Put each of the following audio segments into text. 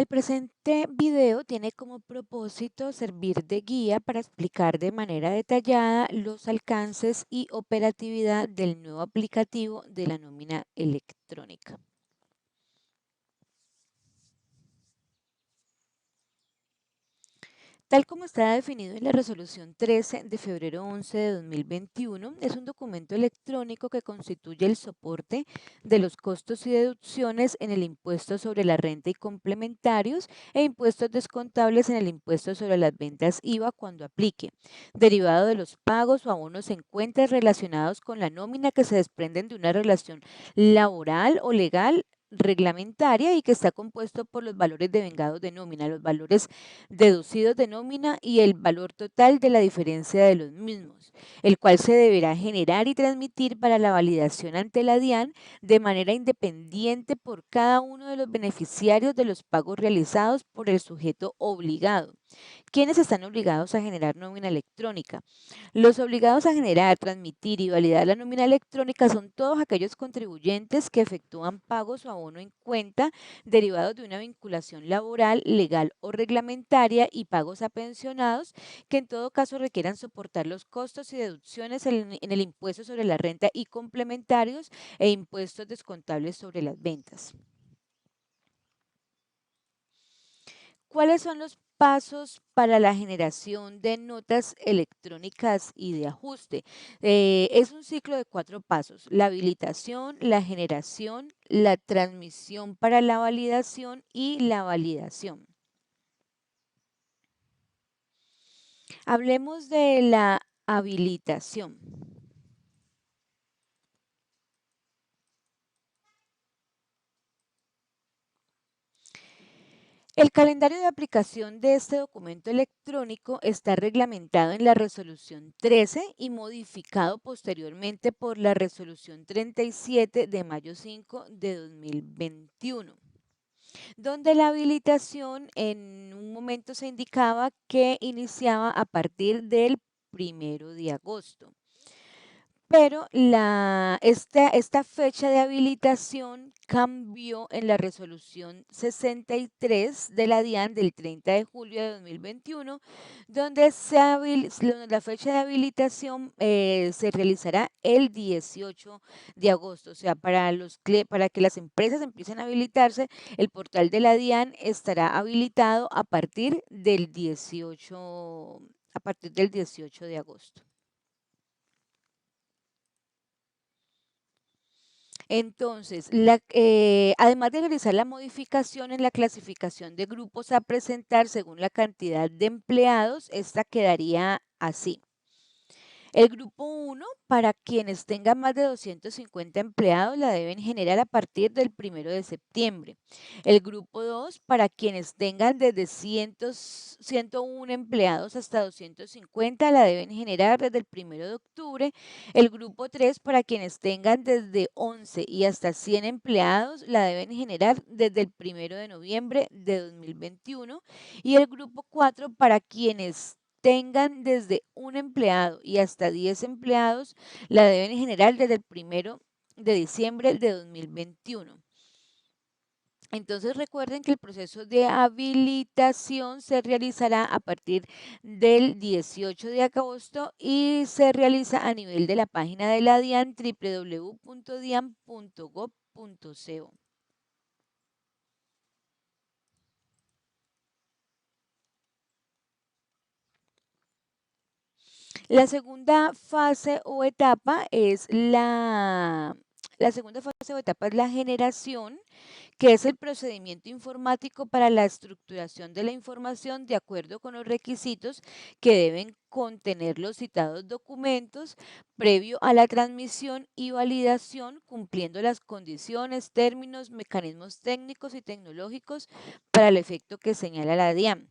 El presente video tiene como propósito servir de guía para explicar de manera detallada los alcances y operatividad del nuevo aplicativo de la nómina electrónica. Tal como está definido en la resolución 13 de febrero 11 de 2021, es un documento electrónico que constituye el soporte de los costos y deducciones en el impuesto sobre la renta y complementarios e impuestos descontables en el impuesto sobre las ventas IVA cuando aplique, derivado de los pagos o abonos en cuentas relacionados con la nómina que se desprenden de una relación laboral o legal reglamentaria y que está compuesto por los valores devengados de nómina, los valores deducidos de nómina y el valor total de la diferencia de los mismos, el cual se deberá generar y transmitir para la validación ante la DIAN de manera independiente por cada uno de los beneficiarios de los pagos realizados por el sujeto obligado. ¿Quiénes están obligados a generar nómina electrónica? Los obligados a generar, transmitir y validar la nómina electrónica son todos aquellos contribuyentes que efectúan pagos o abono en cuenta derivados de una vinculación laboral, legal o reglamentaria y pagos a pensionados que en todo caso requieran soportar los costos y deducciones en el impuesto sobre la renta y complementarios e impuestos descontables sobre las ventas. ¿Cuáles son los pasos para la generación de notas electrónicas y de ajuste? Es un ciclo de 4 pasos: la habilitación, la generación, la transmisión para la validación y la validación. Hablemos de la habilitación. El calendario de aplicación de este documento electrónico está reglamentado en la resolución 13 y modificado posteriormente por la resolución 37 de mayo 5 de 2021, donde la habilitación en un momento se indicaba que iniciaba a partir del 1 de agosto. Pero esta fecha de habilitación cambió en la resolución 63 de la DIAN del 30 de julio de 2021, donde la fecha de habilitación se realizará el 18 de agosto. O sea, para que las empresas empiecen a habilitarse, el portal de la DIAN estará habilitado a partir del 18 de agosto. Entonces, además de realizar la modificación en la clasificación de grupos a presentar según la cantidad de empleados, esta quedaría así. El grupo 1, para quienes tengan más de 250 empleados, la deben generar a partir del 1 de septiembre. El grupo 2, para quienes tengan desde 101 empleados hasta 250, la deben generar desde el 1 de octubre. El grupo 3, para quienes tengan desde 11 y hasta 100 empleados, la deben generar desde el 1 de noviembre de 2021. Y el grupo 4, para quienes tengan desde un empleado y hasta 10 empleados, la deben generar desde el 1 de diciembre de 2021. Entonces recuerden que el proceso de habilitación se realizará a partir del 18 de agosto y se realiza a nivel de la página de la DIAN www.dian.gov.co. La segunda fase o etapa es la segunda fase o etapa es la generación, que es el procedimiento informático para la estructuración de la información de acuerdo con los requisitos que deben contener los citados documentos previo a la transmisión y validación, cumpliendo las condiciones, términos, mecanismos técnicos y tecnológicos para el efecto que señala la DIAN.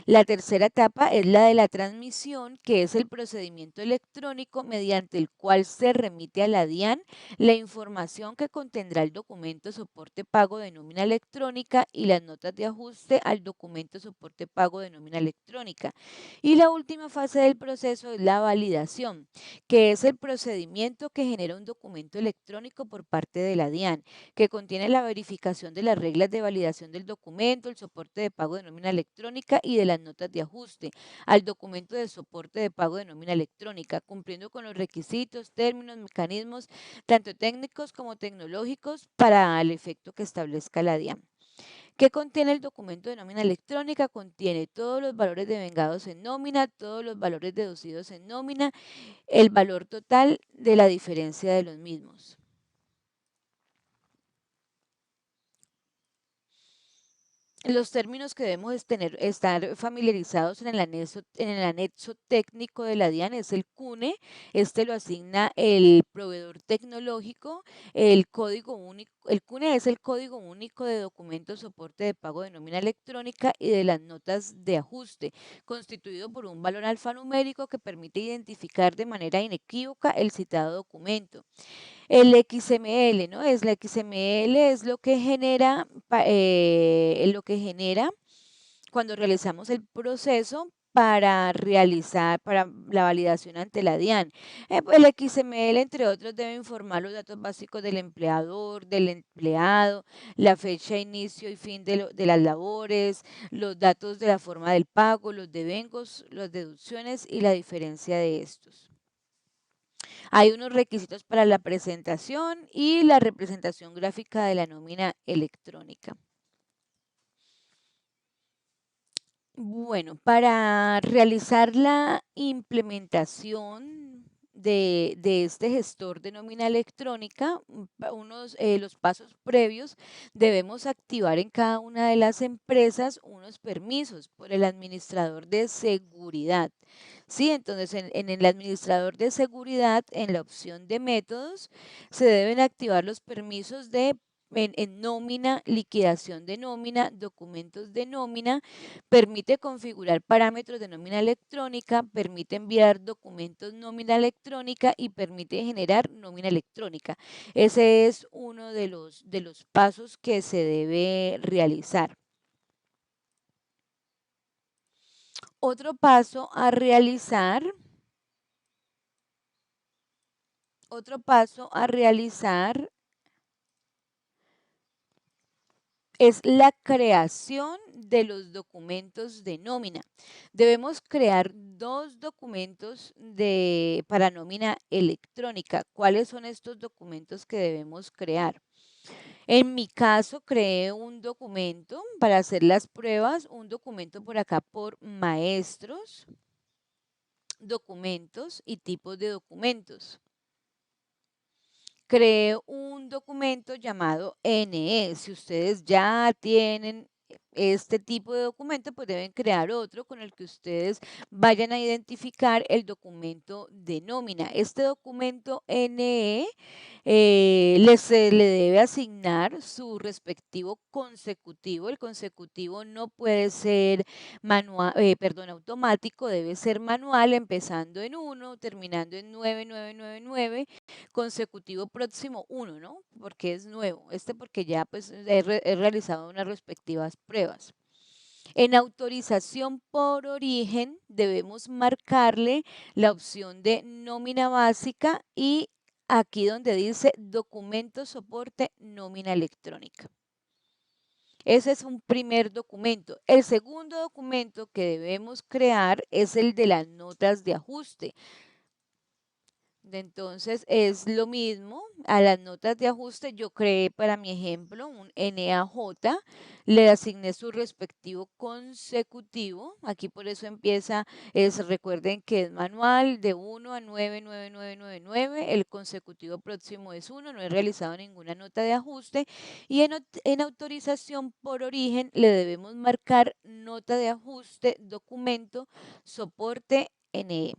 La tercera etapa es la de la transmisión, que es el procedimiento electrónico mediante el cual se remite a la DIAN la información que contendrá el documento soporte pago de nómina electrónica y las notas de ajuste al documento soporte pago de nómina electrónica. Y la última fase del proceso es la validación, que es el procedimiento que genera un documento electrónico por parte de la DIAN, que contiene la verificación de las reglas de validación del documento, el soporte de pago de nómina electrónica y de las notas de ajuste al documento de soporte de pago de nómina electrónica, cumpliendo con los requisitos, términos, mecanismos, tanto técnicos como tecnológicos, para el efecto que establezca la DIAN. ¿Qué contiene el documento de nómina electrónica? Contiene todos los valores devengados en nómina, todos los valores deducidos en nómina, el valor total de la diferencia de los mismos. Los términos que debemos estar familiarizados en el anexo técnico de la DIAN es el CUNE. Este lo asigna el proveedor tecnológico. El código único, el CUNE es el código único de documentos soporte de pago de nómina electrónica y de las notas de ajuste, constituido por un valor alfanumérico que permite identificar de manera inequívoca el citado documento. El XML, ¿no? Es la XML es lo que genera cuando realizamos el proceso para la validación ante la DIAN. El XML, entre otros, debe informar los datos básicos del empleador, del empleado, la fecha de inicio y fin de las labores, los datos de la forma del pago, los devengos, las deducciones y la diferencia de estos. Hay unos requisitos para la presentación y la representación gráfica de la nómina electrónica. Bueno, para realizar la implementación de este gestor de nómina electrónica, los pasos previos, debemos activar en cada una de las empresas unos permisos por el administrador de seguridad. Sí, entonces en el administrador de seguridad, en la opción de métodos, se deben activar los permisos en nómina, liquidación de nómina, documentos de nómina. Permite configurar parámetros de nómina electrónica, permite enviar documentos nómina electrónica y permite generar nómina electrónica. Ese es uno de los pasos que se debe realizar. Otro paso a realizar, otro paso a realizar es la creación de los documentos de nómina. Debemos crear dos documentos para nómina electrónica. ¿Cuáles son estos documentos que debemos crear? En mi caso, creé un documento para hacer las pruebas, un documento por acá por maestros, documentos y tipos de documentos. Creé un documento llamado NE. Si ustedes ya tienen este tipo de documento, pues deben crear otro con el que ustedes vayan a identificar el documento de nómina. Este documento NE se le debe asignar su respectivo consecutivo. El consecutivo no puede ser automático, debe ser manual, empezando en 1, terminando en 9999, consecutivo próximo 1, ¿no? Porque es nuevo. Porque ya pues he realizado unas respectivas pruebas. En autorización por origen debemos marcarle la opción de nómina básica y aquí donde dice documento soporte nómina electrónica. Ese es un primer documento. El segundo documento que debemos crear es el de las notas de ajuste. Entonces es lo mismo, a las notas de ajuste yo creé para mi ejemplo un NAJ, le asigné su respectivo consecutivo, aquí por eso empieza, recuerden que es manual de 1 a 99999, el consecutivo próximo es 1, no he realizado ninguna nota de ajuste y en autorización por origen le debemos marcar nota de ajuste, documento, soporte NE.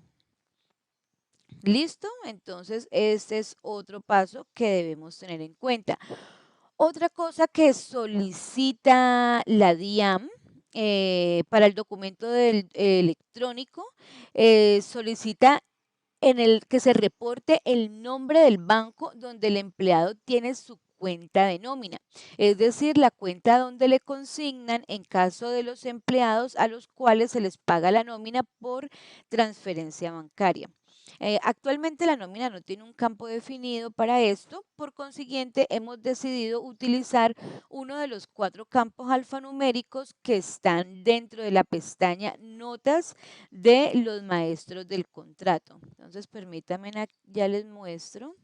¿Listo? Entonces, este es otro paso que debemos tener en cuenta. Otra cosa que solicita la DIAN para el documento electrónico, solicita en el que se reporte el nombre del banco donde el empleado tiene su cuenta de nómina, es decir, la cuenta donde le consignan en caso de los empleados a los cuales se les paga la nómina por transferencia bancaria. Actualmente la nómina no tiene un campo definido para esto, por consiguiente hemos decidido utilizar uno de los cuatro campos alfanuméricos que están dentro de la pestaña Notas de los maestros del contrato. Entonces, permítanme, ya les muestro.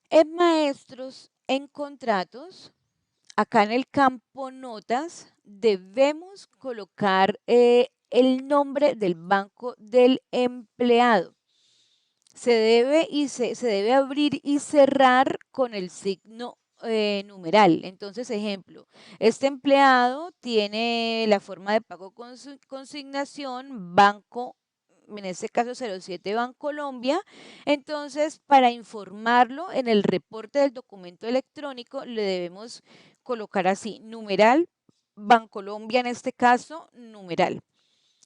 En maestros, en contratos, acá en el campo Notas, debemos colocar el nombre del banco del empleado. Se debe abrir y cerrar con el signo numeral. Entonces, ejemplo, este empleado tiene la forma de pago con consignación, banco, en este caso 07 Bancolombia. Entonces, para informarlo en el reporte del documento electrónico, le debemos colocar así, numeral, Bancolombia en este caso, numeral.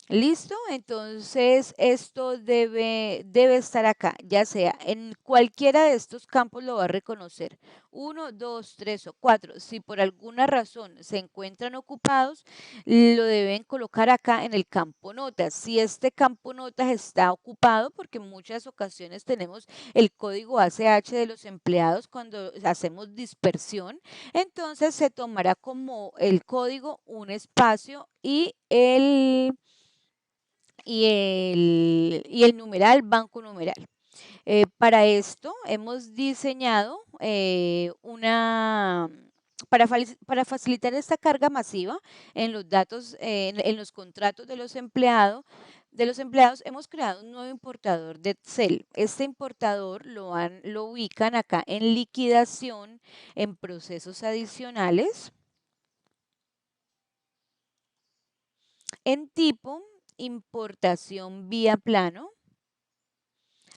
¿Listo? Entonces, esto debe estar acá, ya sea en cualquiera de estos campos lo va a reconocer. Uno, dos, tres o cuatro. Si por alguna razón se encuentran ocupados, lo deben colocar acá en el campo notas. Si este campo notas está ocupado, porque en muchas ocasiones tenemos el código ACH de los empleados cuando hacemos dispersión, entonces se tomará como el código un espacio y el numeral, banco numeral. Para esto hemos diseñado para facilitar esta carga masiva en los datos, en los contratos de los empleados, hemos creado un nuevo importador de Excel. Este importador lo ubican acá en liquidación, en procesos adicionales, en tipo, importación vía plano.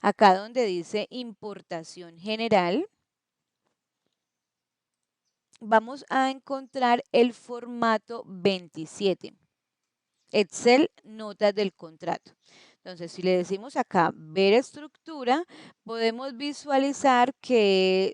Acá donde dice importación general, vamos a encontrar el formato 27. Excel, notas del contrato. Entonces, si le decimos acá ver estructura, podemos visualizar que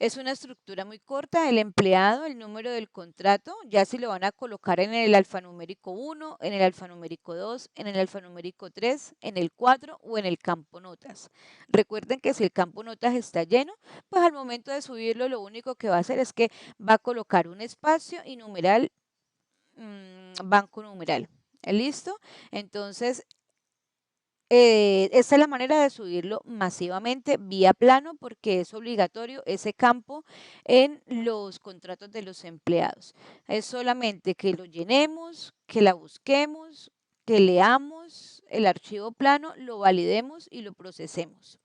es una estructura muy corta, el empleado, el número del contrato, ya si lo van a colocar en el alfanumérico 1, en el alfanumérico 2, en el alfanumérico 3, en el 4 o en el campo notas. Recuerden que si el campo notas está lleno, pues al momento de subirlo lo único que va a hacer es que va a colocar un espacio y numeral, banco numeral. ¿Listo? Entonces, esta es la manera de subirlo masivamente vía plano porque es obligatorio ese campo en los contratos de los empleados. Es solamente que lo llenemos, que la busquemos, que leamos el archivo plano, lo validemos y lo procesemos.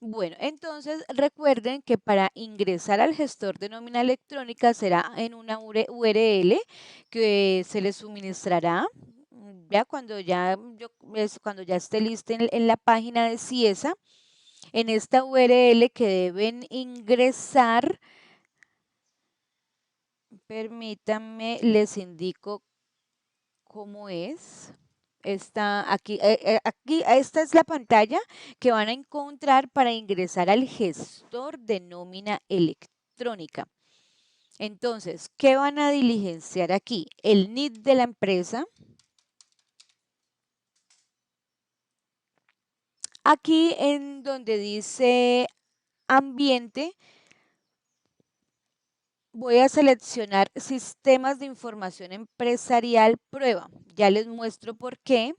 Bueno, entonces recuerden que para ingresar al gestor de nómina electrónica será en una URL que se les suministrará ya cuando ya esté lista en la página de CIESA. En esta URL que deben ingresar, permítanme, les indico cómo es. Esta es la pantalla que van a encontrar para ingresar al gestor de nómina electrónica. Entonces, ¿qué van a diligenciar aquí? El NID de la empresa. Aquí en donde dice ambiente, voy a seleccionar sistemas de información empresarial prueba. Ya les muestro por qué.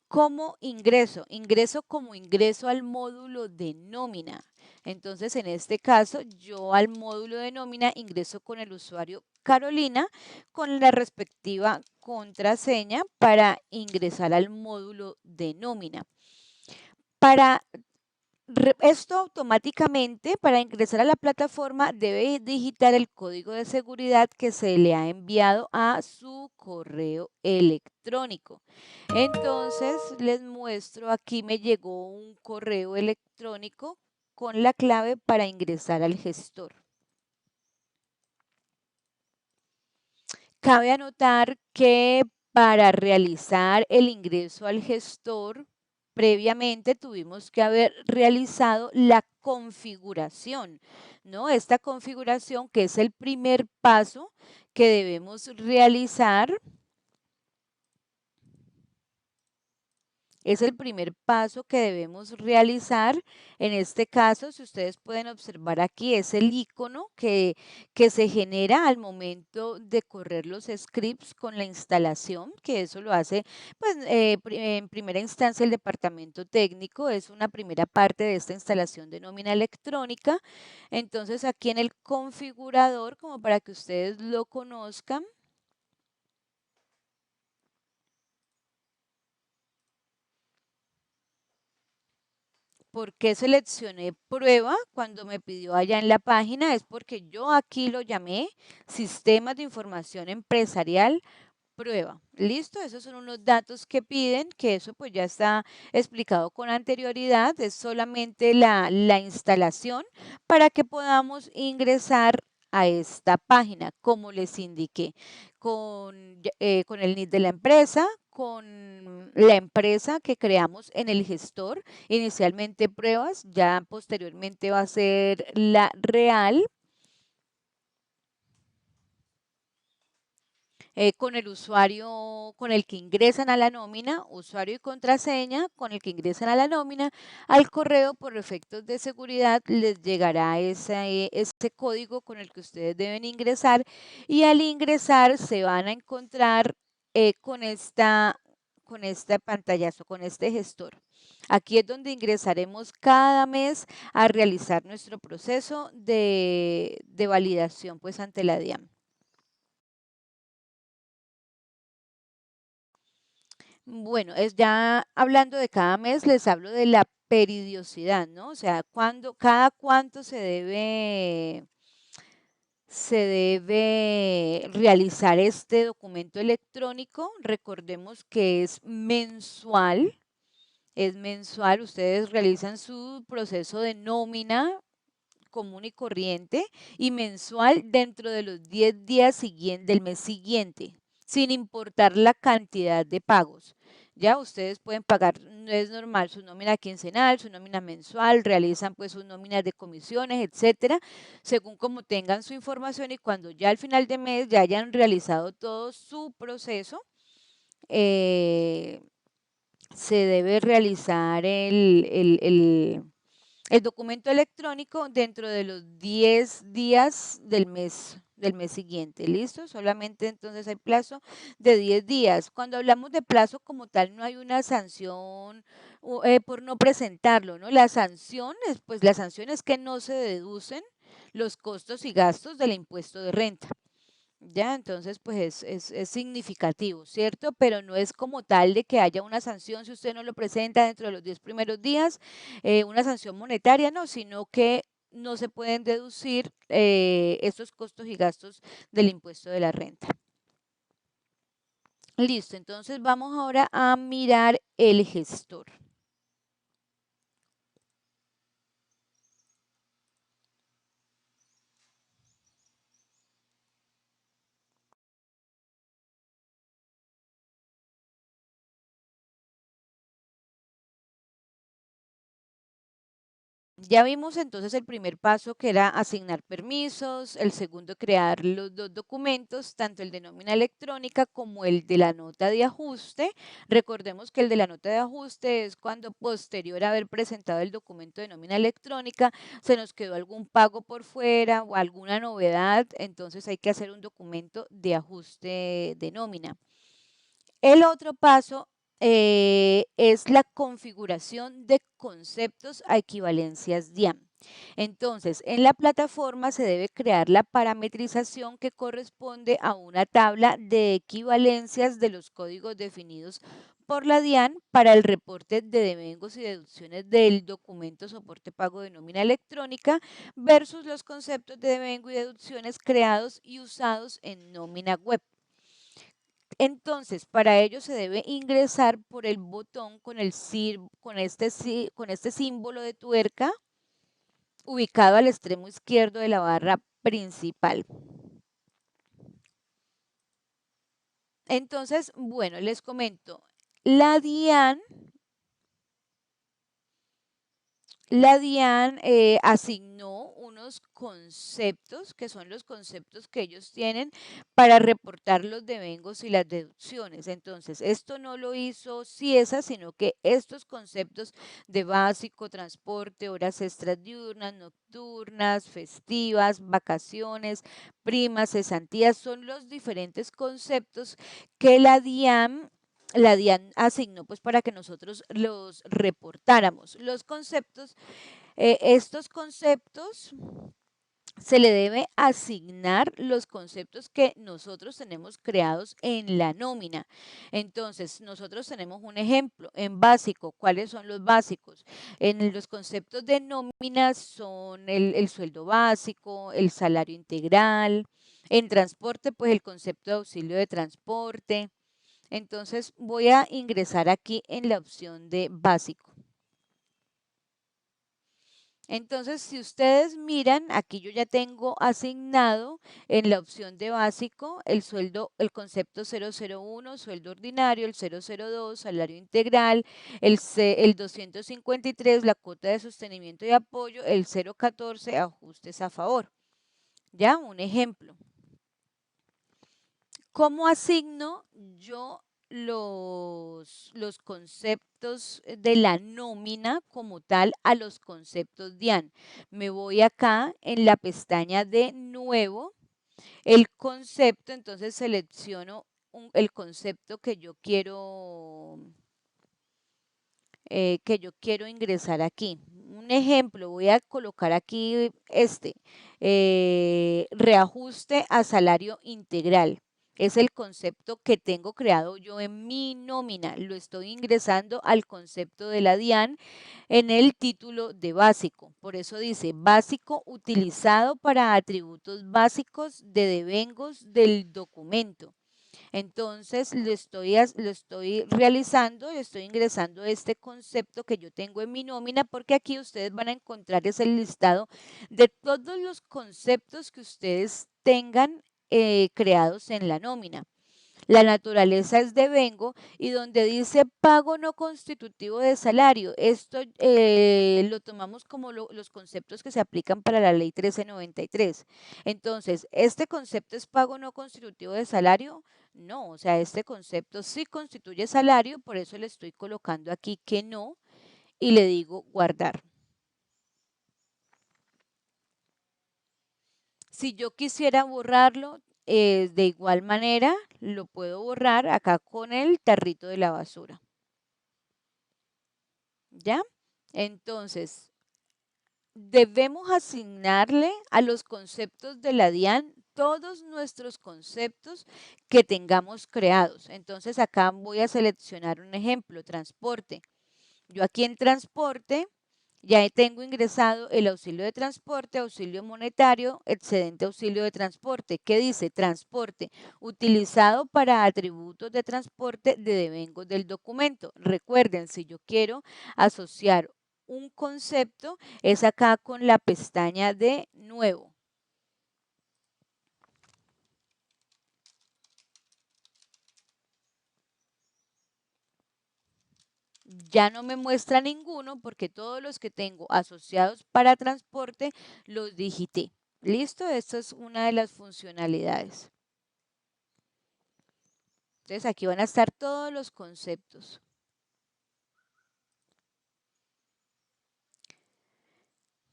¿Cómo ingreso? Ingreso como ingreso al módulo de nómina. Entonces, en este caso, yo al módulo de nómina ingreso con el usuario Carolina con la respectiva contraseña para ingresar al módulo de nómina. Para esto automáticamente, para ingresar a la plataforma, debe digitar el código de seguridad que se le ha enviado a su correo electrónico. Entonces, les muestro, aquí me llegó un correo electrónico con la clave para ingresar al gestor. Cabe anotar que para realizar el ingreso al gestor, previamente tuvimos que haber realizado la configuración, ¿no? Esta configuración, que es el primer paso que debemos realizar. Es el primer paso que debemos realizar. En este caso, si ustedes pueden observar aquí, es el icono que se genera al momento de correr los scripts con la instalación, que eso lo hace, pues, en primera instancia el departamento técnico. Es una primera parte de esta instalación de nómina electrónica. Entonces, aquí en el configurador, como para que ustedes lo conozcan, ¿por qué seleccioné prueba cuando me pidió allá en la página? Es porque yo aquí lo llamé Sistemas de Información Empresarial Prueba. ¿Listo? Esos son unos datos que piden, que eso pues ya está explicado con anterioridad. Es solamente la instalación para que podamos ingresar a esta página, como les indiqué, con el NID de la empresa, con la empresa que creamos en el gestor, inicialmente pruebas, ya posteriormente va a ser la real, con el usuario con el que ingresan a la nómina, usuario y contraseña con el que ingresan a la nómina, al correo por efectos de seguridad les llegará ese código con el que ustedes deben ingresar, y al ingresar se van a encontrar con esta pantallazo, con este gestor. Aquí es donde ingresaremos cada mes a realizar nuestro proceso de validación pues ante la DIAN. Bueno, es ya hablando de cada mes, les hablo de la periodicidad, ¿no? O sea, cada cuánto se debe realizar este documento electrónico. Recordemos que es mensual. Es mensual. Ustedes realizan su proceso de nómina común y corriente, y mensual dentro de los 10 días del mes siguiente, sin importar la cantidad de pagos. Ya ustedes pueden pagar, no es normal, su nómina quincenal, su nómina mensual, realizan pues sus nóminas de comisiones, etcétera, según como tengan su información, y cuando ya al final de mes ya hayan realizado todo su proceso, eh, se debe realizar el documento electrónico dentro de los 10 días del mes siguiente. ¿Listo? Solamente entonces hay plazo de 10 días. Cuando hablamos de plazo como tal, no hay una sanción por no presentarlo, ¿no? La sanción es que no se deducen los costos y gastos del impuesto de renta. Ya, entonces pues es significativo, ¿cierto? Pero no es como tal de que haya una sanción si usted no lo presenta dentro de los 10 primeros días, una sanción monetaria, no, sino que no se pueden deducir estos costos y gastos del impuesto de la renta. Listo, entonces vamos ahora a mirar el gestor. Ya vimos entonces el primer paso, que era asignar permisos, el segundo crear los dos documentos, tanto el de nómina electrónica como el de la nota de ajuste. Recordemos que el de la nota de ajuste es cuando, posterior a haber presentado el documento de nómina electrónica, se nos quedó algún pago por fuera o alguna novedad, entonces hay que hacer un documento de ajuste de nómina. El otro paso es la configuración de conceptos a equivalencias DIAM. Entonces, en la plataforma se debe crear la parametrización que corresponde a una tabla de equivalencias de los códigos definidos por la DIAN para el reporte de devengos y deducciones del documento soporte pago de nómina electrónica versus los conceptos de devengo y deducciones creados y usados en nómina web. Entonces, para ello se debe ingresar por el botón con este símbolo de tuerca ubicado al extremo izquierdo de la barra principal. Entonces, bueno, les comento, la DIAN asignó unos conceptos, que son los conceptos que ellos tienen para reportar los devengos y las deducciones. Entonces, esto no lo hizo CIESA, sino que estos conceptos de básico, transporte, horas extras diurnas, nocturnas, festivas, vacaciones, primas, cesantías, son los diferentes conceptos que la DIAN asignó pues para que nosotros los reportáramos. Los conceptos, estos conceptos se le debe asignar los conceptos que nosotros tenemos creados en la nómina. Entonces, nosotros tenemos un ejemplo en básico. ¿Cuáles son los básicos? En los conceptos de nómina son el sueldo básico, el salario integral. En transporte, pues el concepto de auxilio de transporte. Entonces voy a ingresar aquí en la opción de básico. Entonces, si ustedes miran, aquí yo ya tengo asignado en la opción de básico el sueldo, el concepto 001, sueldo ordinario, el 002, salario integral, el 253, la cuota de sostenimiento y apoyo, el 014, ajustes a favor. Ya, un ejemplo. ¿Cómo asigno yo los conceptos de la nómina como tal a los conceptos DIAN? Me voy acá en la pestaña de nuevo, el concepto, entonces selecciono el concepto que yo quiero ingresar aquí. Un ejemplo, voy a colocar aquí reajuste a salario integral. Es el concepto que tengo creado yo en mi nómina. Lo estoy ingresando al concepto de la DIAN en el título de básico. Por eso dice básico utilizado para atributos básicos de devengos del documento. Entonces, lo estoy realizando, le estoy ingresando este concepto que yo tengo en mi nómina, porque aquí ustedes van a encontrar ese listado de todos los conceptos que ustedes tengan creados en la nómina. La naturaleza es devengo y donde dice pago no constitutivo de salario, esto lo tomamos como los conceptos que se aplican para la ley 1393. Entonces, ¿este concepto es pago no constitutivo de salario? No, o sea, este concepto sí constituye salario, por eso le estoy colocando aquí que no y le digo guardar. Si yo quisiera borrarlo, de igual manera lo puedo borrar acá con el tarrito de la basura. ¿Ya? Entonces, debemos asignarle a los conceptos de la DIAN todos nuestros conceptos que tengamos creados. Entonces, acá voy a seleccionar un ejemplo, transporte. Yo aquí en transporte ya tengo ingresado el auxilio de transporte, auxilio monetario, excedente auxilio de transporte. ¿Qué dice? Transporte, utilizado para atributos de transporte de devengos del documento. Recuerden, si yo quiero asociar un concepto, es acá con la pestaña de nuevo. Ya no me muestra ninguno porque todos los que tengo asociados para transporte los digité. ¿Listo? Esta es una de las funcionalidades. Entonces aquí van a estar todos los conceptos.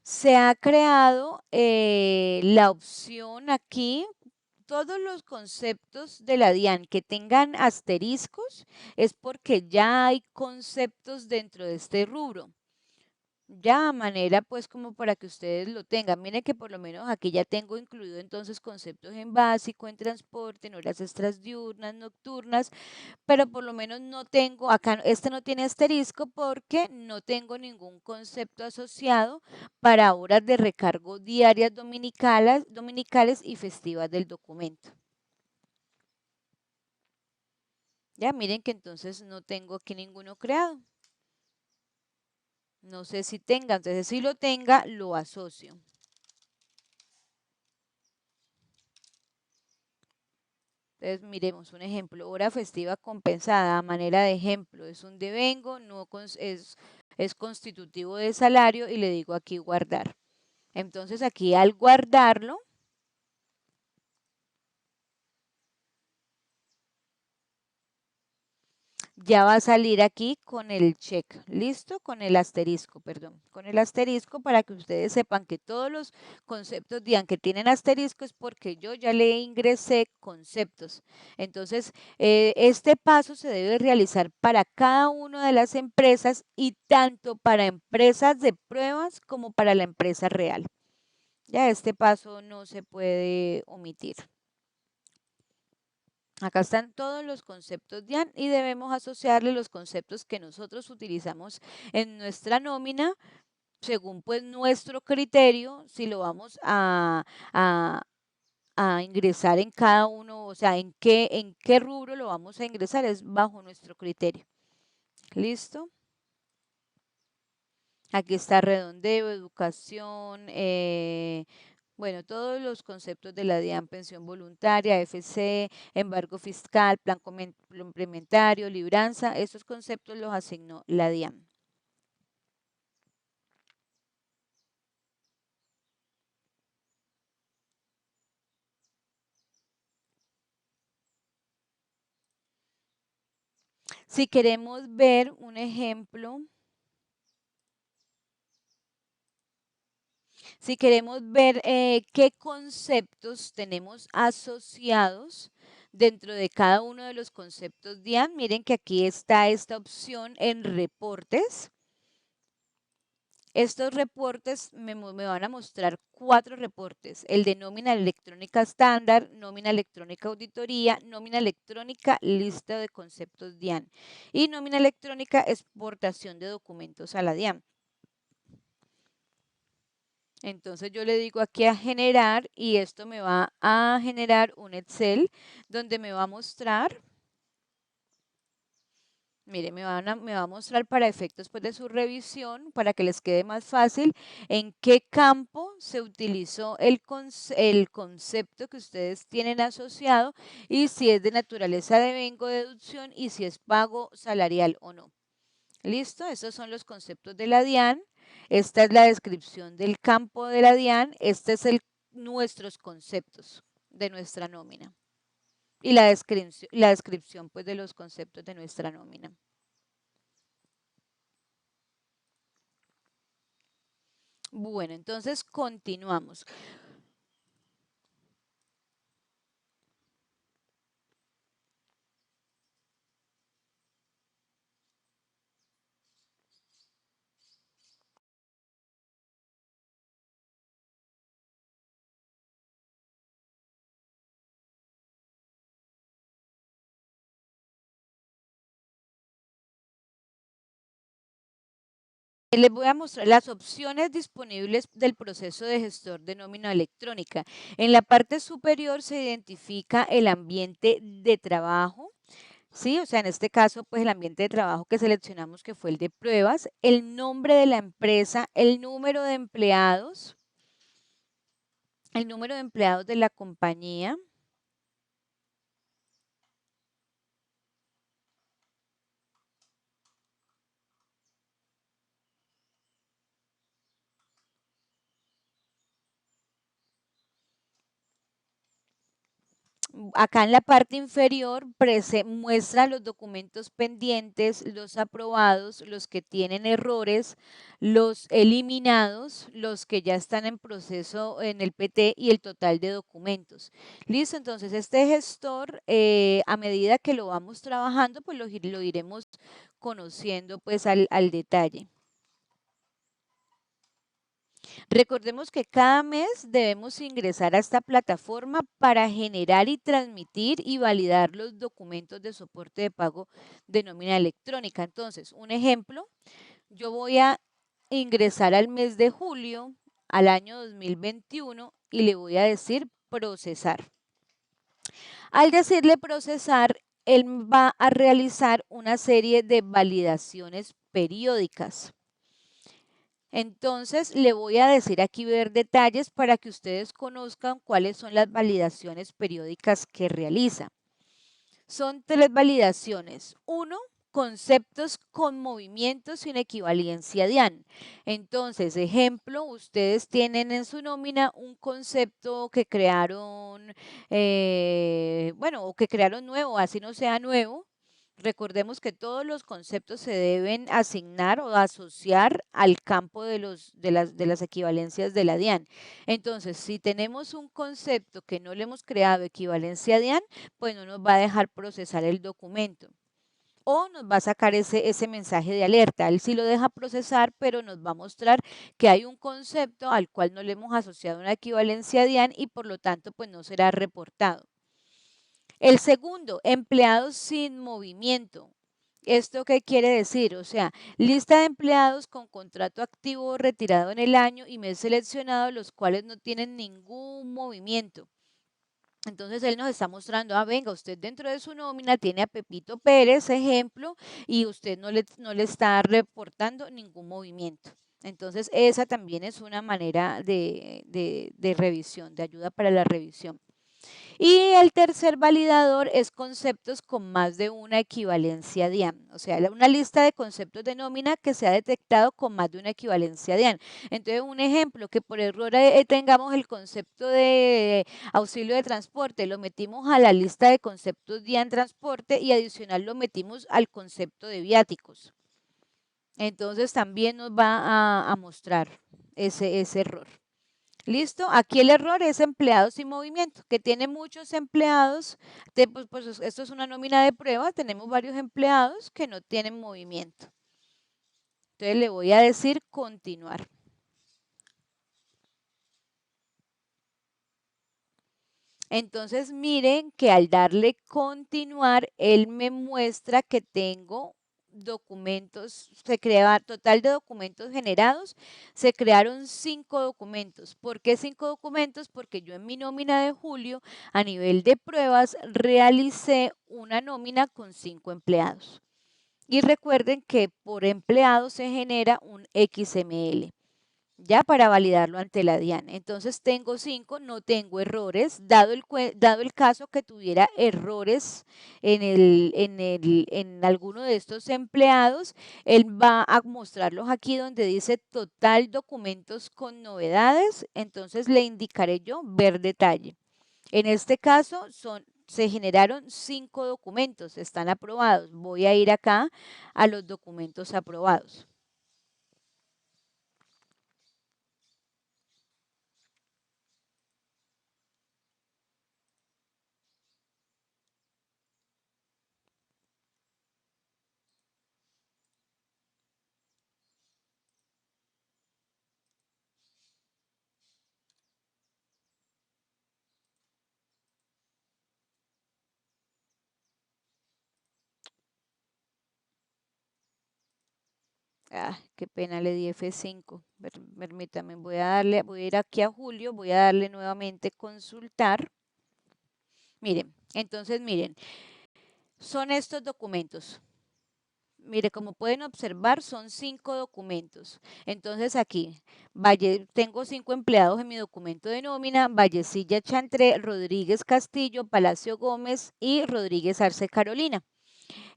Se ha creado la opción aquí todos los conceptos de la DIAN que tengan asteriscos es porque ya hay conceptos dentro de este rubro. Ya, manera pues como para que ustedes lo tengan. Miren que por lo menos aquí ya tengo incluido entonces conceptos en básico, en transporte, en horas extras diurnas, nocturnas, pero por lo menos no tengo, acá este no tiene asterisco porque no tengo ningún concepto asociado para horas de recargo diarias dominicales y festivas del documento. Ya, miren que entonces no tengo aquí ninguno creado. No sé si tenga, entonces si lo tenga, lo asocio. Entonces, miremos un ejemplo, hora festiva compensada, a manera de ejemplo, es un devengo, no es constitutivo de salario y le digo aquí guardar. Entonces aquí al guardarlo, ya va a salir aquí con el check, ¿listo? Con el asterisco, perdón, con el asterisco para que ustedes sepan que todos los conceptos DIAN que tienen asterisco es porque yo ya le ingresé conceptos. Entonces, este paso se debe realizar para cada una de las empresas y tanto para empresas de pruebas como para la empresa real. Ya este paso no se puede omitir. Acá están todos los conceptos DIAN y debemos asociarle los conceptos que nosotros utilizamos en nuestra nómina según pues nuestro criterio, si lo vamos a, a ingresar en cada uno, o sea, en qué rubro lo vamos a ingresar, es bajo nuestro criterio. ¿Listo? Aquí está redondeo, educación, bueno, todos los conceptos de la DIAN, pensión voluntaria, FC, embargo fiscal, plan complementario, libranza, esos conceptos los asignó la DIAN. Si queremos ver un ejemplo, si queremos ver qué conceptos tenemos asociados dentro de cada uno de los conceptos DIAN, miren que aquí está esta opción en reportes. Estos reportes me van a mostrar 4 reportes, el de nómina electrónica estándar, nómina electrónica auditoría, nómina electrónica lista de conceptos DIAN y nómina electrónica exportación de documentos a la DIAN. Entonces yo le digo aquí a generar y esto me va a generar un Excel donde me va a mostrar. Mire, me va a mostrar para efectos pues, de su revisión, para que les quede más fácil, en qué campo se utilizó el concepto que ustedes tienen asociado y si es de naturaleza de vengo deducción y si es pago salarial o no. ¿Listo? Esos son los conceptos de la DIAN. Esta es la descripción del campo de la DIAN. Este es nuestros conceptos de nuestra nómina y la descripción pues, de los conceptos de nuestra nómina. Bueno, entonces continuamos. Les voy a mostrar las opciones disponibles del proceso de gestor de nómina electrónica. En la parte superior se identifica el ambiente de trabajo. Sí, o sea, en este caso, pues el ambiente de trabajo que seleccionamos, que fue el de pruebas, el nombre de la empresa, el número de empleados de la compañía. acá en la parte inferior muestra los documentos pendientes, los aprobados, los que tienen errores, los eliminados, los que ya están en proceso en el PT y el total de documentos. Listo, entonces este gestor, a medida que lo vamos trabajando, pues lo iremos conociendo pues al detalle. Recordemos que cada mes debemos ingresar a esta plataforma para generar y transmitir y validar los documentos de soporte de pago de nómina electrónica. Entonces, un ejemplo, yo voy a ingresar al mes de julio al año 2021 y le voy a decir procesar. Al decirle procesar, él va a realizar una serie de validaciones periódicas. Entonces, le voy a decir aquí ver detalles para que ustedes conozcan cuáles son las validaciones periódicas que realiza. Son 3 validaciones. 1, conceptos con movimientos sin equivalencia DIAN. Entonces, ejemplo, ustedes tienen en su nómina un concepto que crearon, o que crearon nuevo, así no sea nuevo. Recordemos que todos los conceptos se deben asignar o asociar al campo de las equivalencias de la DIAN. Entonces, si tenemos un concepto que no le hemos creado equivalencia DIAN, pues no nos va a dejar procesar el documento. O nos va a sacar ese mensaje de alerta. Él sí lo deja procesar, pero nos va a mostrar que hay un concepto al cual no le hemos asociado una equivalencia DIAN y por lo tanto, pues no será reportado. El segundo, empleados sin movimiento. ¿Esto qué quiere decir? O sea, lista de empleados con contrato activo o retirado en el año y mes seleccionado, los cuales no tienen ningún movimiento. Entonces él nos está mostrando, venga, usted dentro de su nómina tiene a Pepito Pérez, ejemplo, y usted no le está reportando ningún movimiento. Entonces esa también es una manera de revisión, de ayuda para la revisión. Y el tercer validador es conceptos con más de una equivalencia DIAN, o sea, una lista de conceptos de nómina que se ha detectado con más de una equivalencia DIAN. Entonces, un ejemplo, que por error tengamos el concepto de auxilio de transporte, lo metimos a la lista de conceptos DIAN transporte y adicional lo metimos al concepto de viáticos. Entonces, también nos va a mostrar ese error. ¿Listo? Aquí el error es empleados sin movimiento, que tiene muchos empleados. Pues esto es una nómina de prueba, tenemos varios empleados que no tienen movimiento. Entonces le voy a decir continuar. Entonces miren que al darle continuar, él me muestra que tengo documentos, se crea total de documentos generados, se crearon 5 documentos. ¿Por qué 5 documentos? Porque yo en mi nómina de julio, a nivel de pruebas, realicé una nómina con 5 empleados. Y recuerden que por empleado se genera un XML ya para validarlo ante la DIAN. Entonces tengo 5, no tengo errores, dado el caso que tuviera errores en alguno de estos empleados, él va a mostrarlos aquí donde dice total documentos con novedades, entonces le indicaré yo ver detalle. En este caso se generaron 5 documentos, están aprobados. Voy a ir acá a los documentos aprobados. Qué pena, le di F5. Permítame, voy a ir aquí a Julio, voy a darle nuevamente consultar. Miren, entonces miren, son estos documentos. Mire, como pueden observar, son 5 documentos. Entonces aquí, tengo 5 empleados en mi documento de nómina, Vallecilla Chantré, Rodríguez Castillo, Palacio Gómez y Rodríguez Arce Carolina.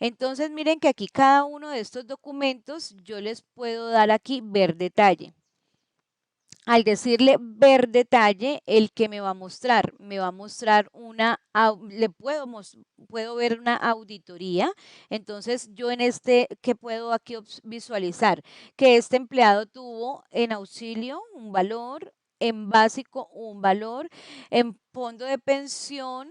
Entonces, miren que aquí cada uno de estos documentos yo les puedo dar aquí ver detalle. Al decirle ver detalle, el que me va a mostrar puedo ver una auditoría. Entonces, yo en ¿qué puedo aquí visualizar? Que este empleado tuvo en auxilio un valor, en básico un valor, en fondo de pensión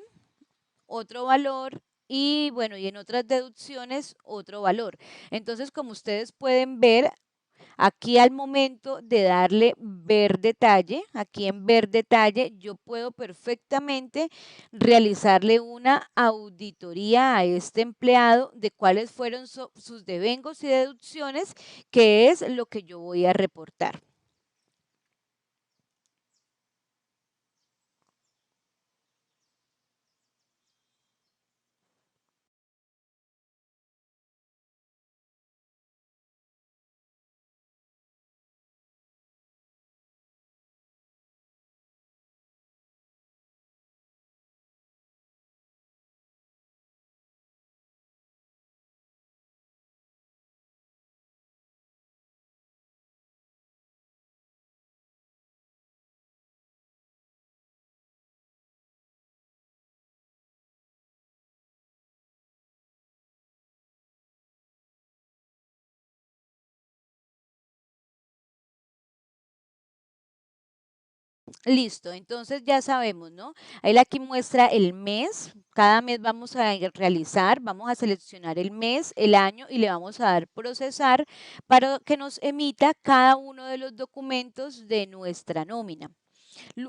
otro valor y bueno, y en otras deducciones otro valor. Entonces, como ustedes pueden ver, aquí al momento de darle ver detalle, aquí en ver detalle, yo puedo perfectamente realizarle una auditoría a este empleado de cuáles fueron sus devengos y deducciones, que es lo que yo voy a reportar. Listo, entonces ya sabemos, ¿no? Él aquí muestra el mes, cada mes vamos a realizar, vamos a seleccionar el mes, el año y le vamos a dar procesar para que nos emita cada uno de los documentos de nuestra nómina.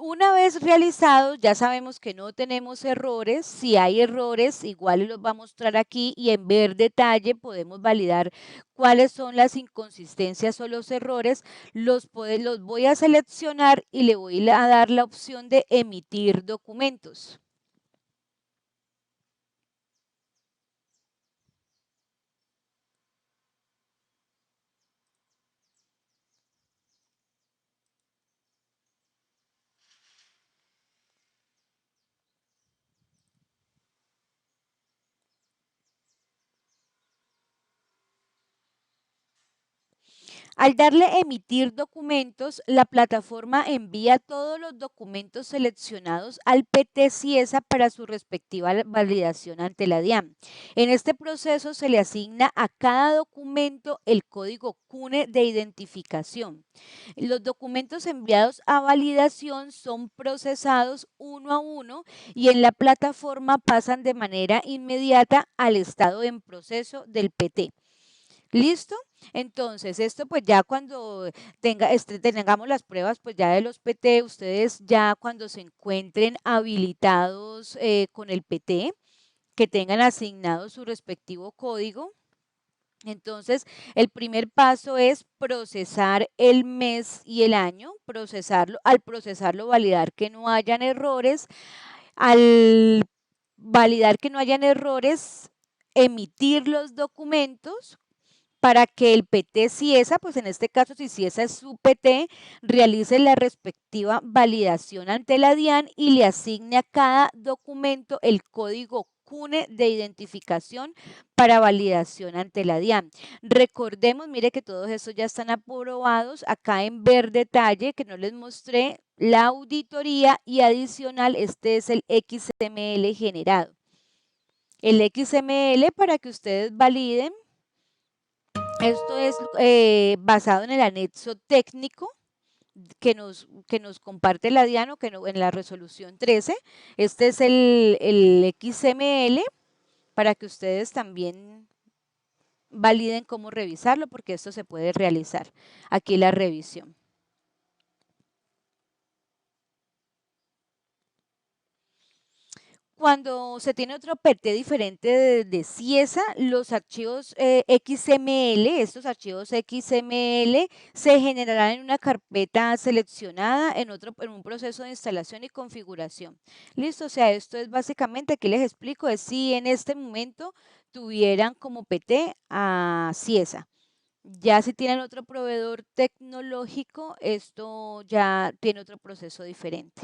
Una vez realizados, ya sabemos que no tenemos errores. Si hay errores, igual los va a mostrar aquí y en ver detalle podemos validar cuáles son las inconsistencias o los errores. Los voy a seleccionar y le voy a dar la opción de emitir documentos. Al darle emitir documentos, la plataforma envía todos los documentos seleccionados al PT CIESA para su respectiva validación ante la DIAN. En este proceso se le asigna a cada documento el código CUNE de identificación. Los documentos enviados a validación son procesados uno a uno y en la plataforma pasan de manera inmediata al estado en proceso del PT. ¿Listo? Entonces, esto pues ya cuando tengamos las pruebas pues ya de los PT, ustedes ya cuando se encuentren habilitados con el PT, que tengan asignado su respectivo código. Entonces, el primer paso es procesar el mes y el año, procesarlo, al procesarlo validar que no hayan errores, al validar que no hayan errores, emitir los documentos para que el PT CIESA, pues en este caso si CIESA es su PT, realice la respectiva validación ante la DIAN y le asigne a cada documento el código CUNE de identificación para validación ante la DIAN. Recordemos, mire que todos estos ya están aprobados. Acá en ver detalle, que no les mostré, la auditoría y adicional, este es el XML generado. El XML para que ustedes validen. Esto es basado en el anexo técnico que nos comparte la DIAN o en la resolución 13. Este es el XML para que ustedes también validen cómo revisarlo, porque esto se puede realizar. Aquí la revisión. Cuando se tiene otro PT diferente de CIESA, los archivos XML, estos archivos XML se generarán en una carpeta seleccionada en un proceso de instalación y configuración. Listo, o sea, esto es básicamente, aquí les explico, es si en este momento tuvieran como PT a CIESA. Ya si tienen otro proveedor tecnológico, esto ya tiene otro proceso diferente.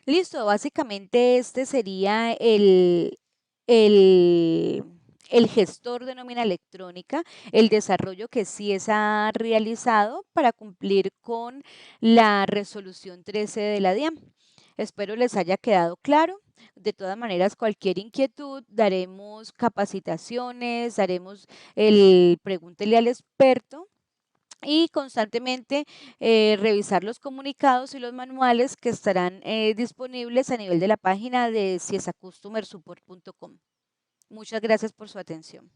Listo, básicamente este sería el el gestor de nómina electrónica, el desarrollo que sí ha realizado para cumplir con la resolución 13 de la DIAN. Espero les haya quedado claro. De todas maneras, cualquier inquietud, daremos capacitaciones, haremos el pregúntele al experto y constantemente revisar los comunicados y los manuales que estarán disponibles a nivel de la página de ciesacustomersupport.com. Muchas gracias por su atención.